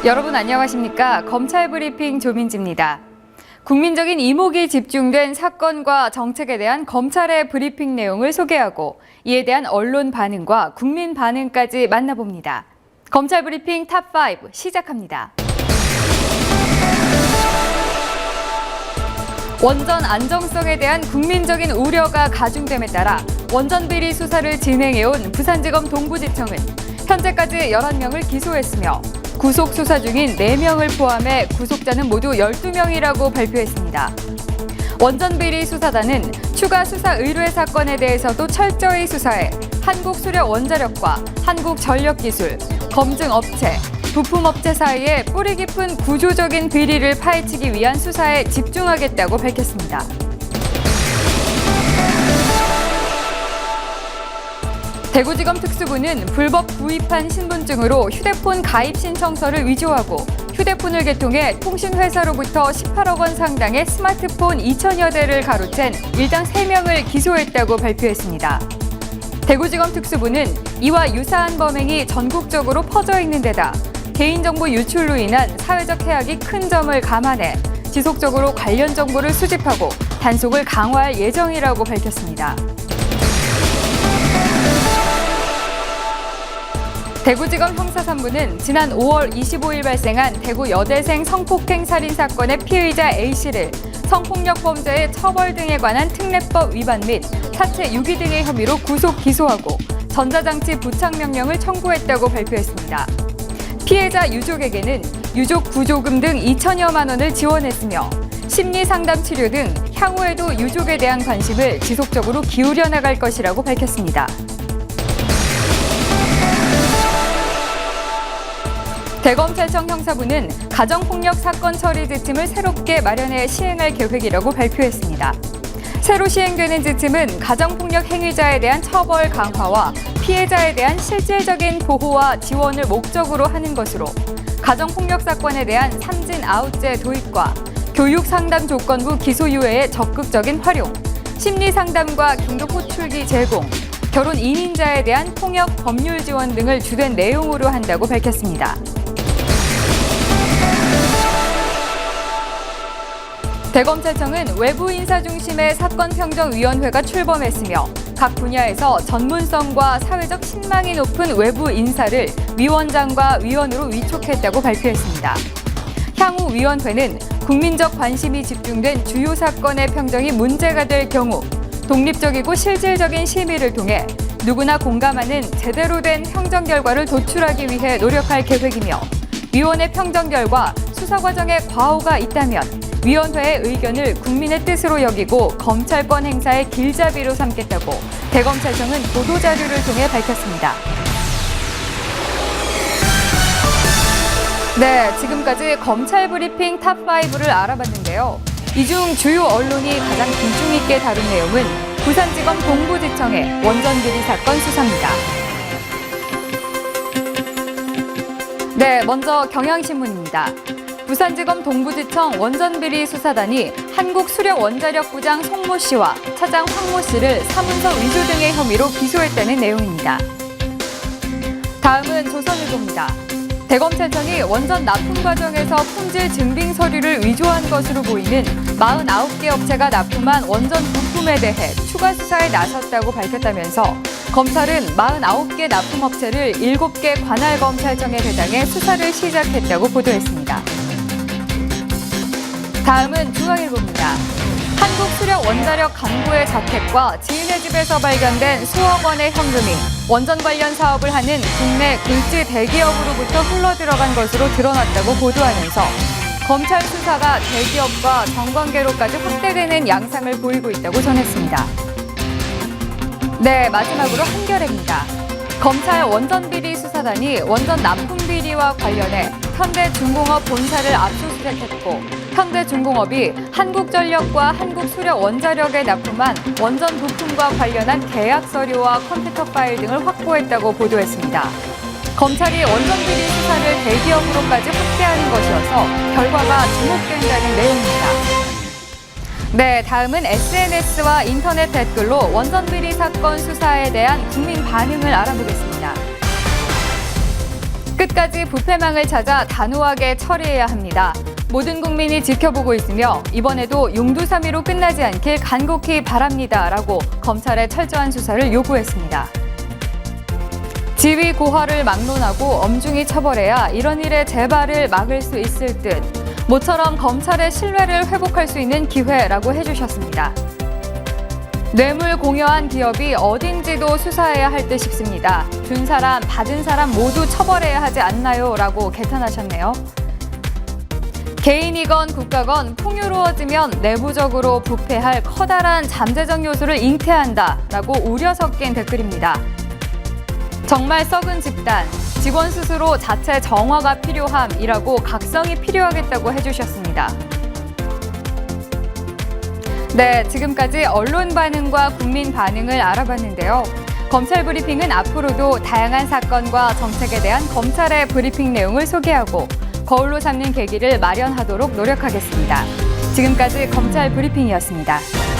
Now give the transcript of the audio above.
여러분 안녕하십니까? 검찰 브리핑 조민지입니다. 국민적인 이목이 집중된 사건과 정책에 대한 검찰의 브리핑 내용을 소개하고 이에 대한 언론 반응과 국민 반응까지 만나봅니다. 검찰 브리핑 탑5 시작합니다. 원전 안정성에 대한 국민적인 우려가 가중됨에 따라 원전 비리 수사를 진행해온 부산지검 동부지청은 현재까지 11명을 기소했으며 구속 수사 중인 4명을 포함해 구속자는 모두 12명이라고 발표했습니다. 원전 비리 수사단은 추가 수사 의뢰 사건에 대해서도 철저히 수사해 한국수력원자력과 한국전력기술, 검증업체, 부품업체 사이에 뿌리 깊은 구조적인 비리를 파헤치기 위한 수사에 집중하겠다고 밝혔습니다. 대구지검 특수부는 불법 구입한 신분증으로 휴대폰 가입 신청서를 위조하고 휴대폰을 개통해 통신회사로부터 18억 원 상당의 스마트폰 2천여 대를 가로챈 일당 3명을 기소했다고 발표했습니다. 대구지검 특수부는 이와 유사한 범행이 전국적으로 퍼져 있는 데다 개인정보 유출로 인한 사회적 해악이 큰 점을 감안해 지속적으로 관련 정보를 수집하고 단속을 강화할 예정이라고 밝혔습니다. 대구지검 형사3부는 지난 5월 25일 발생한 대구 여대생 성폭행 살인 사건의 피의자 A씨를 성폭력 범죄의 처벌 등에 관한 특례법 위반 및 사체 유기 등의 혐의로 구속 기소하고 전자장치 부착 명령을 청구했다고 발표했습니다. 피해자 유족에게는 유족 구조금 등 2천여만 원을 지원했으며 심리상담 치료 등 향후에도 유족에 대한 관심을 지속적으로 기울여 나갈 것이라고 밝혔습니다. 대검찰청 형사부는 가정폭력 사건 처리 지침을 새롭게 마련해 시행할 계획이라고 발표했습니다. 새로 시행되는 지침은 가정폭력 행위자에 대한 처벌 강화와 피해자에 대한 실질적인 보호와 지원을 목적으로 하는 것으로 가정폭력 사건에 대한 삼진 아웃제 도입과 교육 상담 조건부 기소유예의 적극적인 활용, 심리 상담과 긴급 호출기 제공, 결혼 이민자에 대한 폭력 법률 지원 등을 주된 내용으로 한다고 밝혔습니다. 대검찰청은 외부 인사 중심의 사건평정위원회가 출범했으며 각 분야에서 전문성과 사회적 신망이 높은 외부 인사를 위원장과 위원으로 위촉했다고 발표했습니다. 향후 위원회는 국민적 관심이 집중된 주요 사건의 평정이 문제가 될 경우 독립적이고 실질적인 심의를 통해 누구나 공감하는 제대로 된 평정 결과를 도출하기 위해 노력할 계획이며 위원회 평정 결과 수사 과정에 과오가 있다면 위원회의 의견을 국민의 뜻으로 여기고 검찰권 행사의 길잡이로 삼겠다고 대검찰청은 보도자료를 통해 밝혔습니다. 네, 지금까지 검찰 브리핑 탑5를 알아봤는데요. 이 중 주요 언론이 가장 비중 있게 다룬 내용은 부산지검 동부지청의 원전 비리 사건 수사입니다. 네, 먼저 경향신문입니다. 부산지검 동부지청 원전비리 수사단이 한국수력원자력부장 송모 씨와 차장 황모 씨를 사문서 위조 등의 혐의로 기소했다는 내용입니다. 다음은 조선일보입니다. 대검찰청이 원전 납품 과정에서 품질 증빙 서류를 위조한 것으로 보이는 49개 업체가 납품한 원전 부품에 대해 추가 수사에 나섰다고 밝혔다면서 검찰은 49개 납품업체를 7개 관할검찰청에 배당해 수사를 시작했다고 보도했습니다. 다음은 중앙일보입니다. 한국수력원자력 간부의 자택과 지인의 집에서 발견된 수억 원의 현금이 원전 관련 사업을 하는 국내 굴지 대기업으로부터 흘러들어간 것으로 드러났다고 보도하면서 검찰 수사가 대기업과 정관계로까지 확대되는 양상을 보이고 있다고 전했습니다. 네, 마지막으로 한겨레입니다. 검찰 원전비리 수사단이 원전 납품 비리와 관련해 현대중공업 본사를 압수수색했고 현대중공업이 한국전력과 한국수력원자력에 납품한 원전 부품과 관련한 계약 서류와 컴퓨터 파일 등을 확보했다고 보도했습니다. 검찰이 원전 비리 수사를 대기업으로까지 확대하는 것이어서 결과가 주목된다는 내용입니다. 네, 다음은 SNS와 인터넷 댓글로 원전 비리 사건 수사에 대한 국민 반응을 알아보겠습니다. 끝까지 부패망을 찾아 단호하게 처리해야 합니다. 모든 국민이 지켜보고 있으며 이번에도 용두사미로 끝나지 않길 간곡히 바랍니다라고 검찰에 철저한 수사를 요구했습니다. 지위 고하를 막론하고 엄중히 처벌해야 이런 일의 재발을 막을 수 있을 듯 모처럼 검찰의 신뢰를 회복할 수 있는 기회라고 해주셨습니다. 뇌물 공여한 기업이 어딘지도 수사해야 할 듯 싶습니다. 준 사람, 받은 사람 모두 처벌해야 하지 않나요? 라고 개탄하셨네요. 개인이건 국가건 풍요로워지면 내부적으로 부패할 커다란 잠재적 요소를 잉태한다라고 우려 섞인 댓글입니다. 정말 썩은 집단, 직원 스스로 자체 정화가 필요함이라고 각성이 필요하겠다고 해주셨습니다. 네, 지금까지 언론 반응과 국민 반응을 알아봤는데요. 검찰 브리핑은 앞으로도 다양한 사건과 정책에 대한 검찰의 브리핑 내용을 소개하고 거울로 삼는 계기를 마련하도록 노력하겠습니다. 지금까지 검찰 브리핑이었습니다.